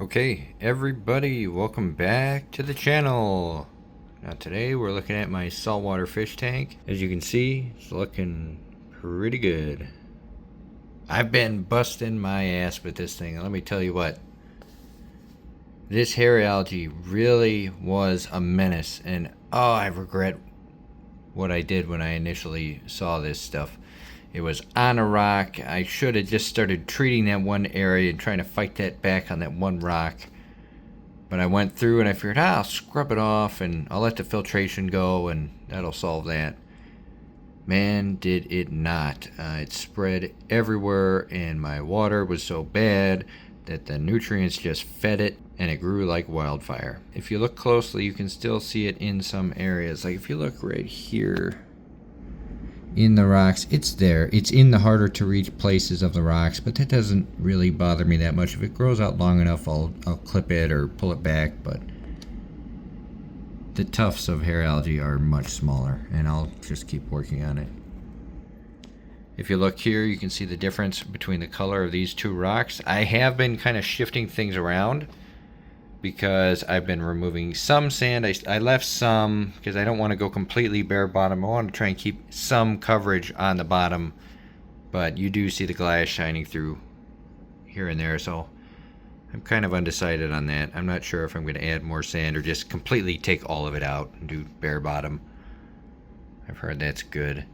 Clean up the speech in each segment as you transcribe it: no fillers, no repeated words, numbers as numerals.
Okay, everybody, welcome back to the channel. Now today we're looking at my saltwater fish tank. As you can see, it's looking pretty good. I've been busting my ass with this thing. Let me tell you what. This hair algae really was a menace, and oh, I regret what I did when I initially saw this stuff. It was on a rock. I should have just started treating that one area and trying to fight that back on that one rock. But I went through and I figured, I'll scrub it off and I'll let the filtration go and that'll solve that. Man, did it not. It spread everywhere and my water was so bad that the nutrients just fed it and it grew like wildfire. If you look closely, you can still see it in some areas. Like if you look right here, in the rocks, it's there. It's in the harder to reach places of the rocks, but that doesn't really bother me that much. If it grows out long enough, I'll clip it or pull it back, but the tufts of hair algae are much smaller, and I'll just keep working on it. If you look here, you can see the difference between the color of these two rocks. I have been kind of shifting things around because I've been removing some sand. I left some because I don't want to go completely bare bottom. I want to try and keep some coverage on the bottom, but you do see the glass shining through here and there, so I'm kind of undecided on that. I'm not sure if I'm going to add more sand or just completely take all of it out and do bare bottom. I've heard that's good.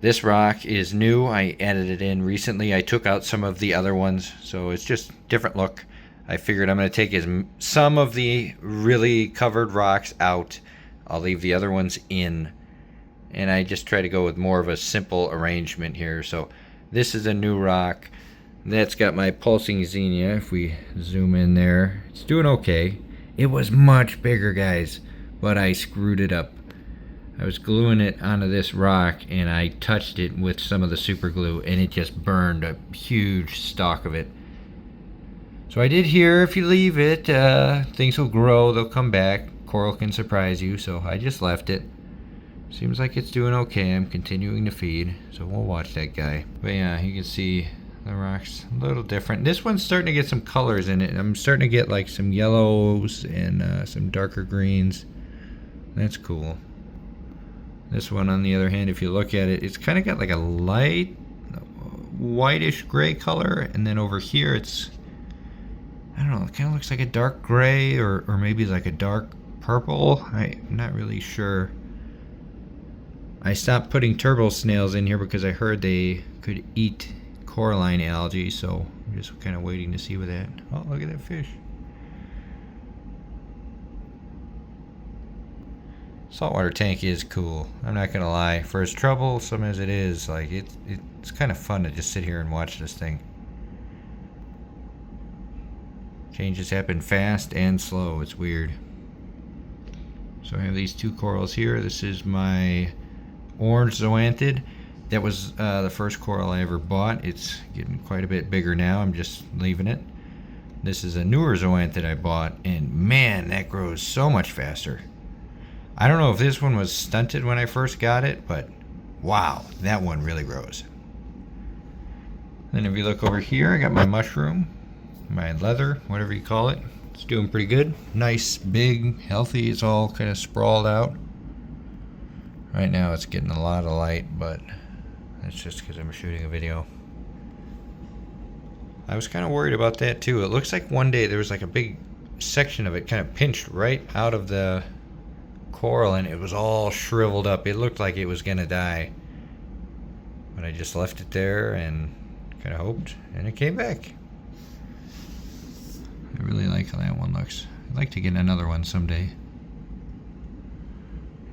This rock is new. I added it in recently. I took out some of the other ones, so it's just different look. I figured I'm going to take some of the really covered rocks out. I'll leave the other ones in. And I just try to go with more of a simple arrangement here. So this is a new rock. That's got my pulsing xenia. If we zoom in there, it's doing okay. It was much bigger, guys, but I screwed it up. I was gluing it onto this rock and I touched it with some of the super glue and it just burned a huge stalk of it. So I did hear if you leave it, things will grow, they'll come back. Coral can surprise you, so I just left it. Seems like it's doing okay. I'm continuing to feed, so we'll watch that guy. But yeah, you can see the rock's a little different. This one's starting to get some colors in it. I'm starting to get like some yellows and some darker greens. That's cool. This one, on the other hand, if you look at it, it's kind of got like a light whitish gray color, and then over here it's, I don't know, it kind of looks like a dark gray or maybe like a dark purple. I'm not really sure. I stopped putting turtle snails in here because I heard they could eat coralline algae, so I'm just kind of waiting to see with that. Oh, look at that fish. Saltwater tank is cool. I'm not gonna lie. For as troublesome as it is, like it's kind of fun to just sit here and watch this thing. Changes happen fast and slow. It's weird. So I have these two corals here. This is my orange zoanthid. That was the first coral I ever bought. It's getting quite a bit bigger now. I'm just leaving it. This is a newer zoanthid I bought, and man, that grows so much faster. I don't know if this one was stunted when I first got it, but wow, that one really grows. Then if you look over here, I got my mushroom. My leather, whatever you call it. It's doing pretty good. Nice, big, healthy. It's all kind of sprawled out. Right now it's getting a lot of light, but that's just because I'm shooting a video. I was kind of worried about that too. It looks like one day there was like a big section of it kind of pinched right out of the coral and it was all shriveled up. It looked like it was going to die. But I just left it there and kind of hoped, and it came back. I really like how that one looks. I'd like to get another one someday.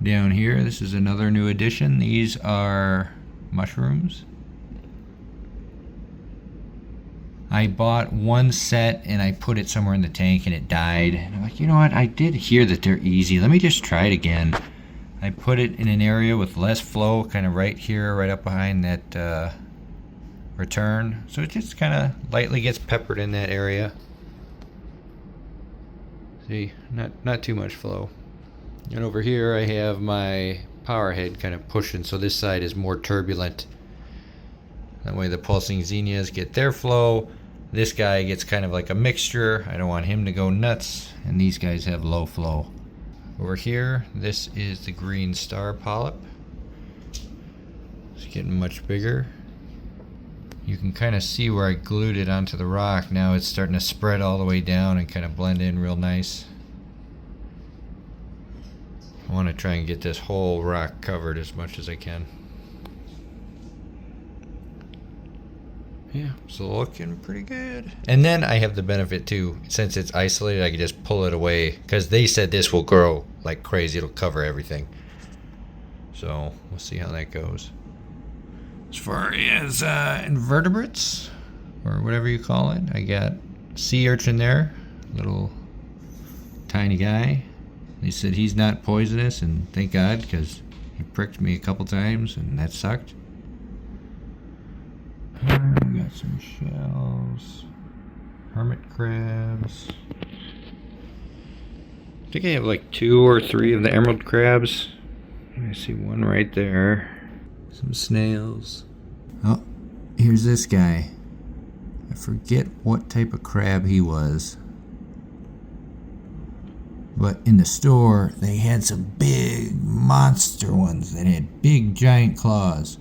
Down here, this is another new addition. These are mushrooms. I bought one set and I put it somewhere in the tank and it died. And I'm like, you know what? I did hear that they're easy. Let me just try it again. I put it in an area with less flow, kind of right here, right up behind that return. So it just kind of lightly gets peppered in that area. See, not too much flow. And over here I have my power head kind of pushing, so this side is more turbulent. That way the pulsing xenias get their flow, This guy gets kind of like a mixture. I don't want him to go nuts. And these guys have low flow. Over here, this is the green star polyp. It's getting much bigger. You can kind of see where I glued it onto the rock. Now it's starting to spread all the way down and kind of blend in real nice. I want to try and get this whole rock covered as much as I can. Yeah, it's looking pretty good. And then I have the benefit too, since it's isolated, I can just pull it away, because they said this will grow like crazy. It'll cover everything. So we'll see how that goes. As far as invertebrates, or whatever you call it, I got sea urchin there, little tiny guy. They said he's not poisonous, and thank God, because he pricked me a couple times and that sucked. We got some shells, hermit crabs. I think I have like 2 or 3 of the emerald crabs. I see one right there. Some snails. Oh, here's this guy. I forget what type of crab he was. But in the store, they had some big monster ones that had big giant claws.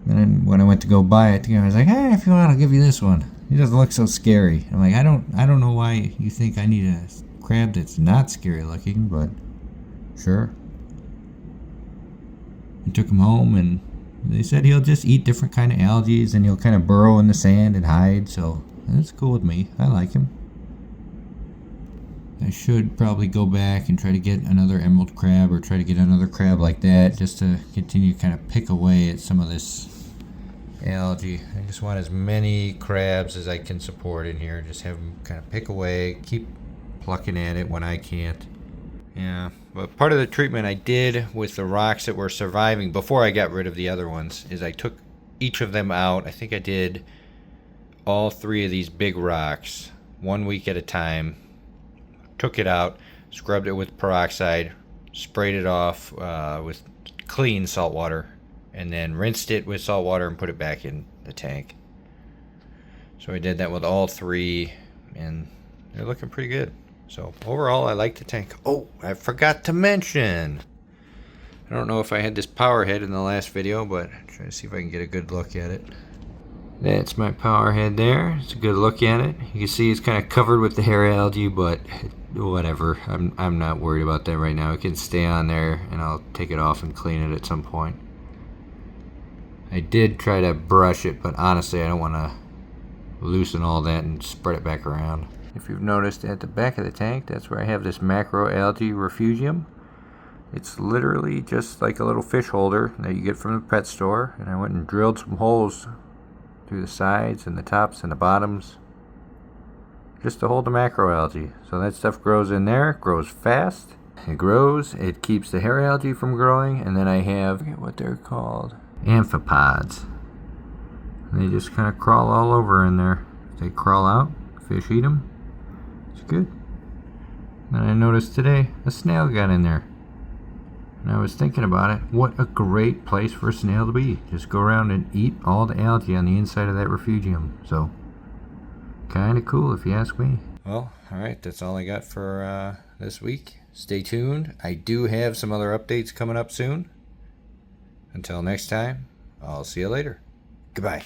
And then when I went to go buy it, the guy was like, "Hey, if you want, I'll give you this one. He doesn't look so scary." I'm like, I don't know why you think I need a crab that's not scary looking, but sure. I took him home, and they said he'll just eat different kind of algae, and he'll kind of burrow in the sand and hide, so that's cool with me. I like him. I should probably go back and try to get another emerald crab, or try to get another crab like that, just to continue to kind of pick away at some of this algae. I just want as many crabs as I can support in here. Just have them kind of pick away, keep plucking at it when I can't. Yeah, but part of the treatment I did with the rocks that were surviving before I got rid of the other ones is I took each of them out. I think I did all 3 of these big rocks 1 week at a time. Took it out, scrubbed it with peroxide, sprayed it off with clean salt water, and then rinsed it with salt water and put it back in the tank. So I did that with all 3, and they're looking pretty good. So overall, I like the tank. Oh, I forgot to mention, I don't know if I had this power head in the last video, but I'm trying to see if I can get a good look at it. That's my power head there. It's a good look at it. You can see it's kind of covered with the hair algae, but whatever. I'm not worried about that right now. It can stay on there, and I'll take it off and clean it at some point. I did try to brush it, but honestly, I don't want to loosen all that and spread it back around. If you've noticed, at the back of the tank, that's where I have this macroalgae refugium. It's literally just like a little fish holder that you get from the pet store, and I went and drilled some holes through the sides and the tops and the bottoms just to hold the macroalgae. So that stuff grows in there, grows fast. It grows, it keeps the hair algae from growing, and then I have, I forget what they're called, amphipods. And they just kind of crawl all over in there. They crawl out, fish eat them. It's good. And I noticed today a snail got in there. And I was thinking about it, what a great place for a snail to be. Just go around and eat all the algae on the inside of that refugium. So, kind of cool if you ask me. Well, alright, that's all I got for this week. Stay tuned. I do have some other updates coming up soon. Until next time, I'll see you later. Goodbye.